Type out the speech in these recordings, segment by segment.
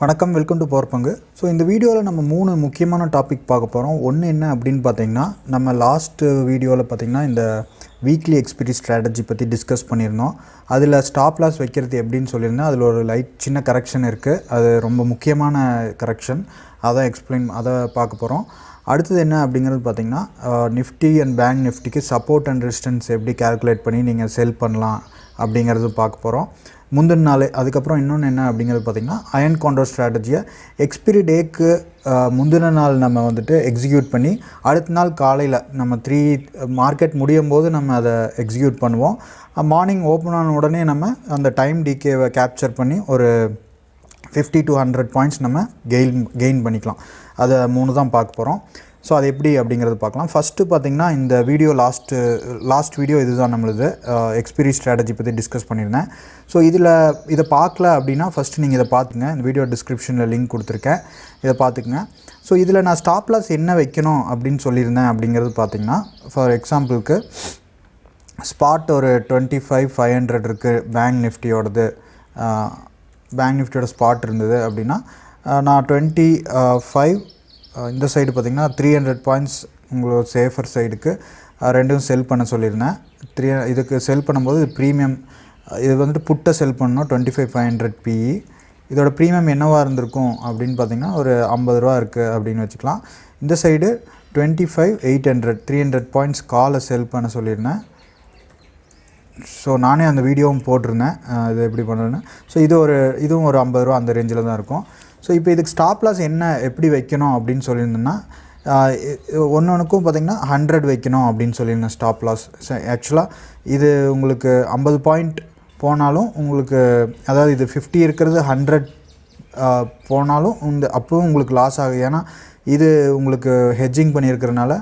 வணக்கம், welcome to power பங்கு. So இந்த வீடியோவில் நம்ம 3 முக்கியமான டாபிக் பார்க்க போகிறோம். ஒன்று என்ன அப்படின்னு பார்த்தீங்கன்னா, நம்ம லாஸ்ட்டு வீடியோவில் பார்த்திங்கன்னா இந்த வீக்லி எக்ஸ்பிரி ஸ்ட்ராட்டஜி பற்றி டிஸ்கஸ் பண்ணியிருந்தோம். அதில் ஸ்டாப் லாஸ் வைக்கிறது எப்படின்னு சொல்லியிருந்தேன். அதில் ஒரு சின்ன கரெக்ஷன் இருக்குது. அது ரொம்ப முக்கியமான கரெக்ஷன். அதை பார்க்க போகிறோம். அடுத்தது என்ன அப்படிங்கிறது பார்த்திங்கன்னா, நிஃப்டி அண்ட் பேங்க் நிஃப்டிக்கு சப்போர்ட் அண்ட் ரெசிஸ்டன்ஸ் எப்படி கால்குலேட் பண்ணி நீங்கள் செல் பண்ணலாம் அப்படிங்கிறது பார்க்க போகிறோம். முந்தின நாள் அதுக்கப்புறம் இன்னொன்று என்ன அப்படிங்கிறது பார்த்திங்கன்னா, அயன் கவுண்டர் ஸ்ட்ராட்டஜியை எக்ஸ்பிரி டேக்கு முந்தின நாள் நம்ம எக்ஸிக்யூட் பண்ணி அடுத்த நாள் காலையில் நம்ம மார்க்கெட் முடியும் போது நம்ம அதை எக்ஸிக்யூட் பண்ணுவோம். மார்னிங் ஓப்பன் ஆன உடனே நம்ம அந்த டைம் டிகேவை கேப்சர் பண்ணி ஒரு 50 to 100 பாயிண்ட்ஸ் நம்ம கெயின் பண்ணிக்கலாம். அதை 3 தான் பார்க்க போகிறோம். ஸோ அது எப்படி அப்படிங்கிறது பார்க்கலாம். ஃபஸ்ட்டு பார்த்திங்கன்னா, இந்த வீடியோ லாஸ்ட் வீடியோ இதுதான் நம்மளுது எக்ஸ்பிரி ஸ்ட்ராட்டஜி பற்றி டிஸ்கஸ் பண்ணியிருந்தேன். ஸோ இதை பார்க்கல அப்படின்னா ஃபஸ்ட்டு நீங்கள் இதை பார்த்துங்க. இந்த வீடியோ டிஸ்கிரிப்ஷனில் லிங்க் கொடுத்துருக்கேன், இதை பார்த்துக்குங்க. ஸோ இதில் நான் ஸ்டாப் லாஸ் என்ன வைக்கணும் அப்படின்னு சொல்லியிருந்தேன் அப்படிங்கிறது பார்த்திங்கன்னா, ஃபார் எக்ஸாம்பிளுக்கு ஸ்பாட் ஒரு 25,500 இருக்குது. பேங்க் நிஃப்டியோடது ஸ்பாட் இருந்தது அப்படின்னா, நான் 25 இந்த சைடு பார்த்திங்கன்னா 300 பாயிண்ட்ஸ் உங்களோட சேஃபர் சைடுக்கு ரெண்டும் செல் பண்ண சொல்லியிருந்தேன். இதுக்கு செல் பண்ணும்போது ப்ரீமியம் இது புட்டை செல் பண்ணணும் 25,500 PE. இதோட ப்ரீமியம் என்னவாக இருந்திருக்கும் அப்படின்னு பார்த்திங்கன்னா ஒரு 50 ரூபா இருக்குது அப்படின்னு வச்சுக்கலாம். இந்த சைடு 25,800 300 பாயிண்ட்ஸ் காலை செல் பண்ண சொல்லியிருந்தேன். ஸோ நானே அந்த வீடியோவும் போட்டிருந்தேன் இது எப்படி பண்ணுறேன்னு. ஸோ இதுவும் ஒரு 50 ரூபா அந்த ரேஞ்சில் தான் இருக்கும். ஸோ இப்போ இதுக்கு ஸ்டாப் லாஸ் எப்படி வைக்கணும் அப்படின்னு சொல்லியிருந்தேன்னா, ஒன்றுக்கும் பார்த்திங்கன்னா 100 வைக்கணும் அப்படின்னு சொல்லியிருந்தேன் ஸ்டாப் லாஸ். ஆக்சுவலாக இது உங்களுக்கு 50 பாயிண்ட் போனாலும் உங்களுக்கு, அதாவது இது 50 இருக்கிறது 100 போனாலும் அப்போவும் உங்களுக்கு லாஸ் ஆகும். ஏன்னா இது உங்களுக்கு ஹெட்ஜிங் பண்ணியிருக்கிறதுனால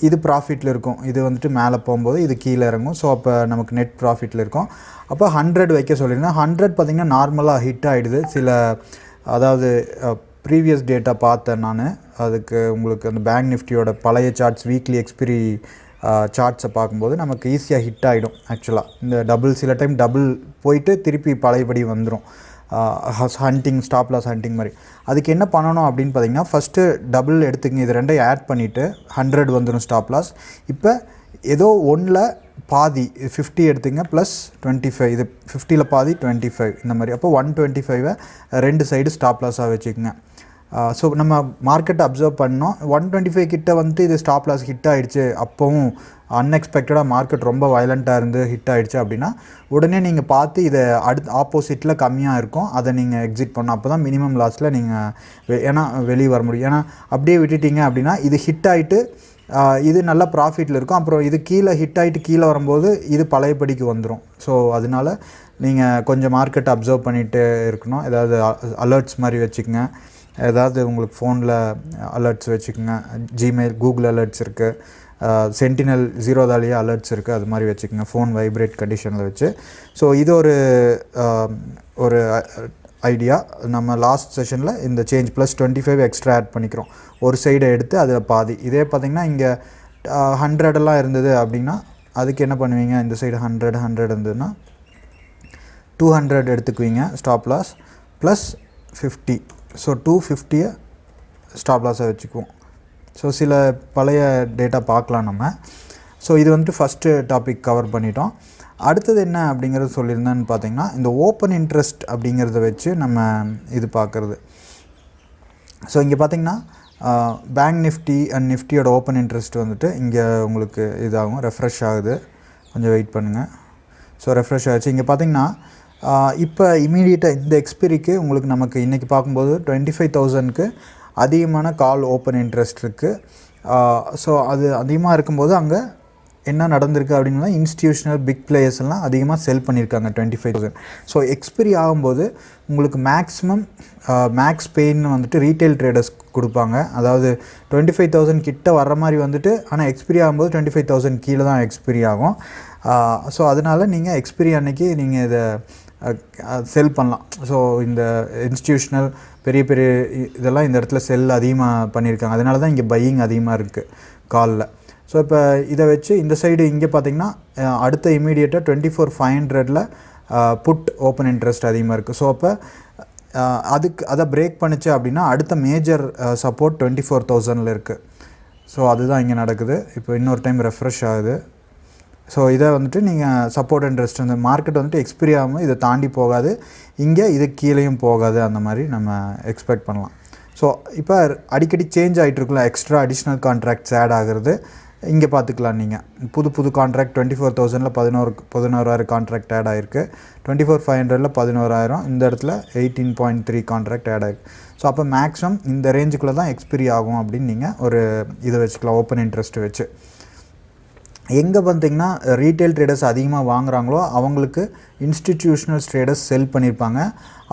இது ப்ராஃபிட்டில் இருக்கும். இது மேலே போகும்போது இது கீழே இறங்கும். ஸோ அப்போ நமக்கு நெட் ப்ராஃபிட்டில் இருக்கும். அப்போ 100 வைக்க சொல்லியிருந்தேன். 100 பார்த்திங்கன்னா நார்மலாக ஹிட் ஆகிடுது. அதாவது ப்ரீவியஸ் டேட்டா பார்த்தேன் நான். அதுக்கு உங்களுக்கு அந்த பேங்க் நிஃப்டியோட பழைய சார்ட்ஸ் வீக்லி எக்ஸ்பிரி சார்ட்ஸை பார்க்கும்போது நமக்கு ஈஸியாக ஹிட் ஆகிடும். ஆக்சுவலாக இந்த சில டைம் டபுள் போயிட்டு திருப்பி பழையபடி வந்துடும். ஸ்டாப் லாஸ் ஹண்டிங் மாதிரி. அதுக்கு என்ன பண்ணணும் அப்படின்னு பார்த்தீங்கன்னா, ஃபஸ்ட்டு டபுள் எடுத்துக்கங்க. இது ரெண்டையும் ஆட் பண்ணிவிட்டு 100 வந்துடும் ஸ்டாப் லாஸ். இப்போ ஏதோ ஒன்றில் பாதி 50 எடுத்துங்க ப்ளஸ் 25, இது 50ல் பாதி 25 இந்த மாதிரி. அப்போ 125 ரெண்டு சைடு ஸ்டாப் லாஸாக வச்சுக்கோங்க. ஸோ நம்ம மார்க்கெட்டை அப்சர்வ் பண்ணோம். 125 கிட்ட இது ஸ்டாப் லாஸ் ஹிட் ஆகிடுச்சு. அப்போவும் அன்எக்ஸ்பெக்டடாக மார்க்கெட் ரொம்ப வயலண்ட்டாக இருந்து ஹிட் ஆகிடுச்சு அப்படின்னா உடனே நீங்கள் பார்த்து இதை ஆப்போசிட்டில் கம்மியாக இருக்கும், அதை நீங்கள் எக்ஸிட் பண்ணணும். அப்போ தான் மினிமம் லாஸில் நீங்கள் வெளியே வர முடியும். ஏன்னா அப்படியே விட்டுட்டிங்க அப்படின்னா இது ஹிட் ஆகிட்டு இது நல்லா ப்ராஃபிட்டில் இருக்கும். அப்புறம் இது ஹிட் ஆகிட்டு கீழே வரும்போது இது பழையபடிக்கு வந்துடும். ஸோ அதனால் நீங்கள் கொஞ்சம் மார்க்கெட்டை அப்சர்வ் பண்ணிகிட்டே இருக்கணும். ஏதாவது அலர்ட்ஸ் மாதிரி வச்சுக்கோங்க. ஏதாவது உங்களுக்கு ஃபோனில் அலர்ட்ஸ் வச்சுக்கோங்க. ஜிமெயில், கூகுள் அலர்ட்ஸ் இருக்குது. சென்டினல், ஜீரோதாலேயே அலர்ட்ஸ் இருக்குது. அது மாதிரி வச்சுக்கோங்க ஃபோன் வைப்ரேட் கண்டிஷனில் வச்சு. ஸோ இது ஒரு ஐடியா. நம்ம லாஸ்ட் செஷனில் இந்த சேஞ்ச் ப்ளஸ் 25 எக்ஸ்ட்ரா ஆட் பண்ணிக்கிறோம். ஒரு சைடை எடுத்து அதில் பாதி. இதே பார்த்திங்கன்னா இங்கே 100 இருந்தது அப்படின்னா அதுக்கு என்ன பண்ணுவீங்க, இந்த சைடு 100 இருந்ததுன்னா 200 எடுத்துக்குவீங்க stop loss plus 50. So 250 stop லாஸாக வச்சுக்குவோம். ஸோ சில பழைய டேட்டா பார்க்கலாம் நம்ம. ஸோ இது ஃபஸ்ட்டு டாபிக் கவர் பண்ணிட்டோம். அடுத்தது என்ன அப்படிங்கிறது சொல்லியிருந்தேன்னு பார்த்திங்கன்னா, இந்த ஓப்பன் இன்ட்ரெஸ்ட் அப்படிங்கிறத வச்சு நம்ம இது பார்க்குறது. ஸோ இங்கே பார்த்திங்கன்னா பேங்க் நிஃப்டி அண்ட் நிஃப்டியோட ஓப்பன் இன்ட்ரெஸ்ட் இங்கே உங்களுக்கு இதாகும், ரெஃப்ரெஷ் ஆகுது. கொஞ்சம் வெயிட் பண்ணுங்கள். ஸோ ரெஃப்ரெஷ் ஆகிடுச்சு. இங்கே பார்த்திங்கன்னா இப்போ இமீடியட்டாக இந்த எக்ஸ்பிரிக்கு நமக்கு இன்றைக்கி பார்க்கும்போது 25,000க்கு அதிகமான கால் ஓப்பன் இன்ட்ரெஸ்ட் இருக்குது. ஸோ அது அதிகமாக இருக்கும்போது அங்கே என்ன நடந்திருக்கு அப்படின்னா, இன்ஸ்டிடியூஷனல் பிக் பிளேயர்ஸ் எல்லாம் அதிகமாக செல் பண்ணியிருக்காங்க 25,000. ஸோ எக்ஸ்பிரி ஆகும்போது உங்களுக்கு மேக்ஸ் பெயின்னு ரீட்டைல் ட்ரேடர்ஸ் கொடுப்பாங்க. அதாவது 25,000 கிட்ட வர்ற மாதிரி ஆனால் எக்ஸ்பிரி ஆகும்போது 25,000 கீழே தான் எக்ஸ்பிரி ஆகும். ஸோ அதனால் நீங்கள் எக்ஸ்பிரி அன்னைக்கு நீங்கள் இதை செல் பண்ணலாம். ஸோ இந்த இன்ஸ்டிடியூஷனல் பெரிய இதெல்லாம் இந்த இடத்துல செல் அதிகமாக பண்ணியிருக்காங்க. அதனால தான் இங்கே பையிங் அதிகமாக இருக்குது காலில். ஸோ இப்போ இதை வச்சு இந்த சைடு இங்கே பார்த்திங்கன்னா அடுத்த இமீடியட்டாக 24,500ல் புட் ஓப்பன் இன்ட்ரெஸ்ட் அதிகமாக இருக்குது. ஸோ அப்போ அதுக்கு அதை பிரேக் பண்ணிச்சு அப்படின்னா அடுத்த மேஜர் சப்போர்ட் 24,000 இருக்குது. ஸோ அதுதான் இங்கே நடக்குது. இப்போ இன்னொரு டைம் ரெஃப்ரெஷ் ஆகுது. ஸோ இதை வந்துட்டு நீங்கள் சப்போர்ட் அண்ட் ரெஸ்ட் இந்த மார்க்கெட் வந்துட்டு எக்ஸ்பிரி ஆகாமல் இதை தாண்டி போகாது, இங்கே இது கீழேயும் போகாது, அந்த மாதிரி நம்ம எக்ஸ்பெக்ட் பண்ணலாம். ஸோ இப்போ அடிக்கடி சேஞ்ச் ஆகிட்டுருக்குல்ல, எக்ஸ்ட்ரா அடிஷ்னல் கான்ட்ராக்ட்ஸ் ஆட் ஆகுறது இங்கே பார்த்துக்கலாம். நீங்கள் புது கான்ட்ராக்ட் 24,000ல் 11,000 கான்ட்ராக்ட் ஆட் ஆகிருக்கு, 24,500ல் 11,000, இந்த இடத்துல 18.3 கான்ட்ராக்ட் ஆட் ஆகிருக்கு. ஸோ அப்போ மேக்ஸிமம் இந்த ரேஞ்சுக்குள்ளே தான் எக்ஸ்பிரி ஆகும் அப்படின்னு நீங்கள் ஒரு இதை வச்சுக்கலாம், ஓப்பன் இன்ட்ரெஸ்ட் வச்சு. எங்கே பார்த்திங்கன்னா ரீட்டைல் ட்ரேடர்ஸ் அதிகமாக வாங்குகிறாங்களோ அவங்களுக்கு இன்ஸ்டிடியூஷனல் ட்ரேடர்ஸ் செல் பண்ணியிருப்பாங்க.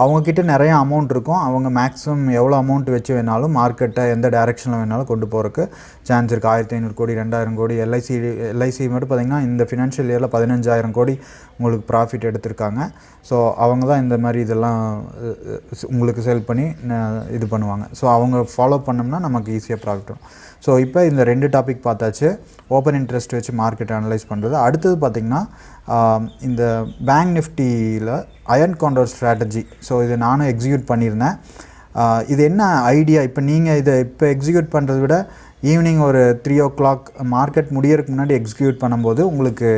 அவங்கக்கிட்ட நிறைய அமௌண்ட் இருக்கும். அவங்க மேக்ஸிமம் எவ்வளோ அமௌண்ட் வச்சு வேணாலும் மார்க்கெட்டை எந்த டைரெக்ஷனில் வேணாலும் கொண்டு போகிறதுக்கு சான்ஸ் இருக்குது. 1,500 கோடி 2,000 கோடி எல்ஐசி மட்டும் பார்த்திங்கன்னா இந்த ஃபினான்ஷியல் இயரில் 15,000 கோடி உங்களுக்கு ப்ராஃபிட் எடுத்திருக்காங்க. ஸோ அவங்க தான் இந்த மாதிரி இதெல்லாம் உங்களுக்கு செல் பண்ணி இது பண்ணுவாங்க. ஸோ அவங்க ஃபாலோ பண்ணோம்னா நமக்கு ஈஸியாக ப்ராஃபிட் வரும். ஸோ இப்போ இந்த 2 டாபிக் பார்த்தாச்சு, ஓப்பன் இன்ட்ரெஸ்ட் வச்சு மார்க்கெட் அனலைஸ் பண்ணுறது. அடுத்தது பார்த்திங்கன்னா இந்த பேங்க் நிஃப்டியில் அயர்ன் காண்டோர் ஸ்ட்ராட்டஜி. ஸோ இது நானும் எக்ஸிக்யூட் பண்ணியிருந்தேன். இது என்ன ஐடியா, இப்போ நீங்கள் இதை இப்போ எக்ஸிக்யூட் பண்ணுறதை விட ஈவினிங் ஒரு 3 o'clock மார்க்கெட் முடியறதுக்கு முன்னாடி எக்ஸிக்யூட் பண்ணும்போது உங்களுக்கு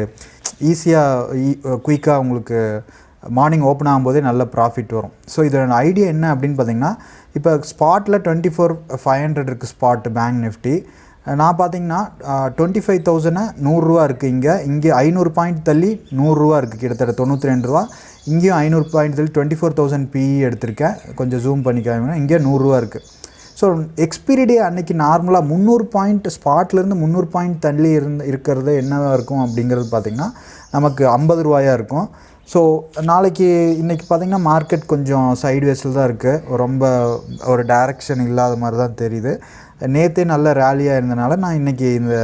ஈஸியாக குயிக்காக உங்களுக்கு மார்னிங் ஓப்பன் ஆகும்போதே நல்ல ப்ராஃபிட் வரும். ஸோ இதோட ஐடியா என்ன அப்படின்னு பார்த்திங்கன்னா, இப்போ ஸ்பாட்டில் 24,500 இருக்குது ஸ்பாட் பேங்க் நிஃப்டி. நான் பார்த்திங்கன்னா 25,000 100 இருக்குது. இங்கே 500 பாயிண்ட் தள்ளி 100 இருக்குது, கிட்டத்தட்ட 92 ரூபா. இங்கேயும் 500 பாயிண்ட் தள்ளி 24,000 PE எடுத்திருக்கேன். கொஞ்சம் ஜூம் பண்ணிக்காம இங்கே 100 இருக்குது. ஸோ எக்ஸ்பிரி டே அன்றைக்கி நார்மலாக 300 பாயிண்ட் ஸ்பாட்லேருந்து 300 பாயிண்ட் தள்ளி இருக்கிறது என்னவாக இருக்கும் அப்படிங்கிறது பார்த்திங்கன்னா நமக்கு 50 ரூபாயாக இருக்கும். ஸோ இன்றைக்கி பார்த்திங்கன்னா மார்க்கெட் கொஞ்சம் சைட்வேஸில் தான் இருக்குது, ரொம்ப ஒரு டைரக்ஷன் இல்லாத மாதிரி தான் தெரியுது. நேற்றே நல்ல ரேலியாக இருந்தனால நான் இன்றைக்கி இந்த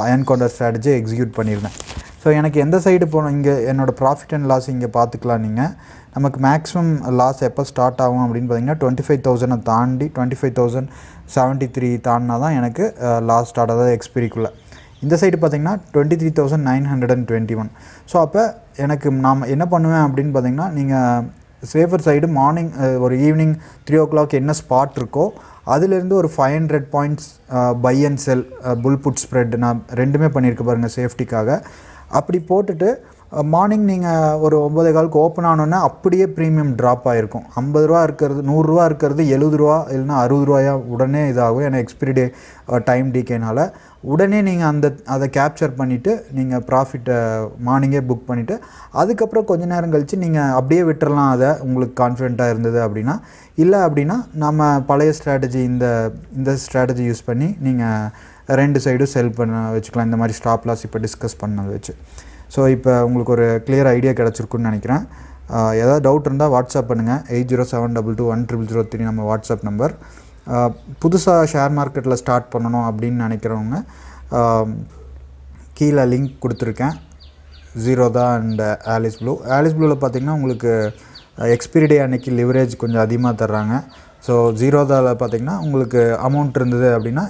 அயர்ன் கவுண்டர் ஸ்ட்ராட்டஜியை எக்ஸிக்யூட் பண்ணியிருந்தேன். ஸோ எனக்கு எந்த சைடு போகணும், இங்கே என்னோடய ப்ராஃபிட் அண்ட் லாஸ் இங்கே பார்த்துக்கலாம். நீங்கள் நமக்கு மேக்ஸிமம் லாஸ் எப்போ ஸ்டார்ட் ஆகும் அப்படின்னு பார்த்திங்கன்னா 25,000 தாண்டி 25,073 தாண்டினா தான் எனக்கு லாஸ் ஸ்டார்ட் ஆகுது எக்ஸ்பிரிக்குள்ளே. இந்த சைடு பார்த்திங்கன்னா 23,921. ஸோ அப்போ எனக்கு நாம் என்ன பண்ணுவேன் அப்படின்னு பார்த்திங்கன்னா, நீங்கள் சேஃபர் சைடு மார்னிங் ஒரு ஈவினிங் 3 o'clock என்ன ஸ்பாட் இருக்கோ அதுலேருந்து ஒரு 500 points buy and sell bull put spread நான் 2மே பண்ணியிருக்க பாருங்கள் சேஃப்டிக்காக. அப்படி போட்டுட்டு மார்னிங் நீங்கள் ஒரு 9:15 ஓப்பன் ஆனோன்னா அப்படியே ப்ரீமியம் ட்ராப் ஆகிருக்கும். 50 ரூபா இருக்கிறது 100 ரூபா இருக்கிறது 70 ரூபா இல்லைனா 60 ரூபாயா உடனே இதாகும். ஏன்னா எக்ஸ்பிரி டே டைம் டிகேனால் உடனே நீங்கள் அதை கேப்சர் பண்ணிவிட்டு நீங்கள் ப்ராஃபிட்டை மார்னிங்கே புக் பண்ணிவிட்டு அதுக்கப்புறம் கொஞ்சம் நேரம் கழித்து நீங்கள் அப்படியே விட்டுறலாம். அதை உங்களுக்கு கான்ஃபிடென்ட்டாக இருந்தது அப்படின்னா. இல்லை அப்படின்னா நம்ம பழைய ஸ்ட்ராட்டஜி இந்த ஸ்ட்ராட்டஜி யூஸ் பண்ணி நீங்கள் 2 சைடும் செல் பண்ண வச்சுக்கலாம். இந்த மாதிரி ஸ்டாப் லாஸ் இப்போ டிஸ்கஸ் பண்ணதை வச்சு. ஸோ இப்போ உங்களுக்கு ஒரு கிளியர் ஐடியா கிடச்சிருக்குன்னு நினைக்கிறேன். ஏதாவது டவுட் இருந்தால் வாட்ஸ்அப் பண்ணுங்கள். 8072210003 நம்ம வாட்ஸ்அப் நம்பர். புதுசாக ஷேர் மார்க்கெட்டில் ஸ்டார்ட் பண்ணணும் அப்படின்னு நினைக்கிறவங்க கீழே லிங்க் கொடுத்துருக்கேன். ஜீரோதா அண்ட் ஆலிஸ் ப்ளூவில் பார்த்திங்கன்னா உங்களுக்கு எக்ஸ்பிரி டே அன்றைக்கி லிவரேஜ் கொஞ்சம் அதிகமாக தர்றாங்க. ஸோ ஜீரோதாவில் பார்த்திங்கன்னா உங்களுக்கு அமௌண்ட் இருந்தது அப்படின்னா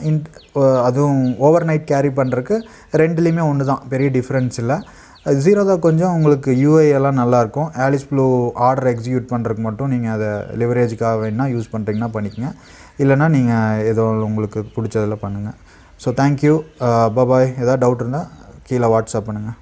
அதுவும் ஓவர் நைட் கேரி பண்ணுறதுக்கு 2லேயுமே ஒன்று தான், பெரிய டிஃப்ரென்ஸ் இல்லை. ஜீரோதா கொஞ்சம் உங்களுக்கு யூஐ எல்லாம் நல்லாயிருக்கும். ஆலிஸ் ப்ளூ ஆர்டர் எக்ஸிக்யூட் பண்ணுறதுக்கு மட்டும் நீங்கள் அதை லிவரேஜுக்காக வேணால் யூஸ் பண்ணுறீங்கன்னா பண்ணிக்கங்க, இல்லைனா நீங்கள் ஏதோ உங்களுக்கு பிடிச்சதில் பண்ணுங்கள். ஸோ தேங்க்யூ, பாய். ஏதாவது டவுட் இருந்தால் கீழே வாட்ஸ்அப் பண்ணுங்கள்.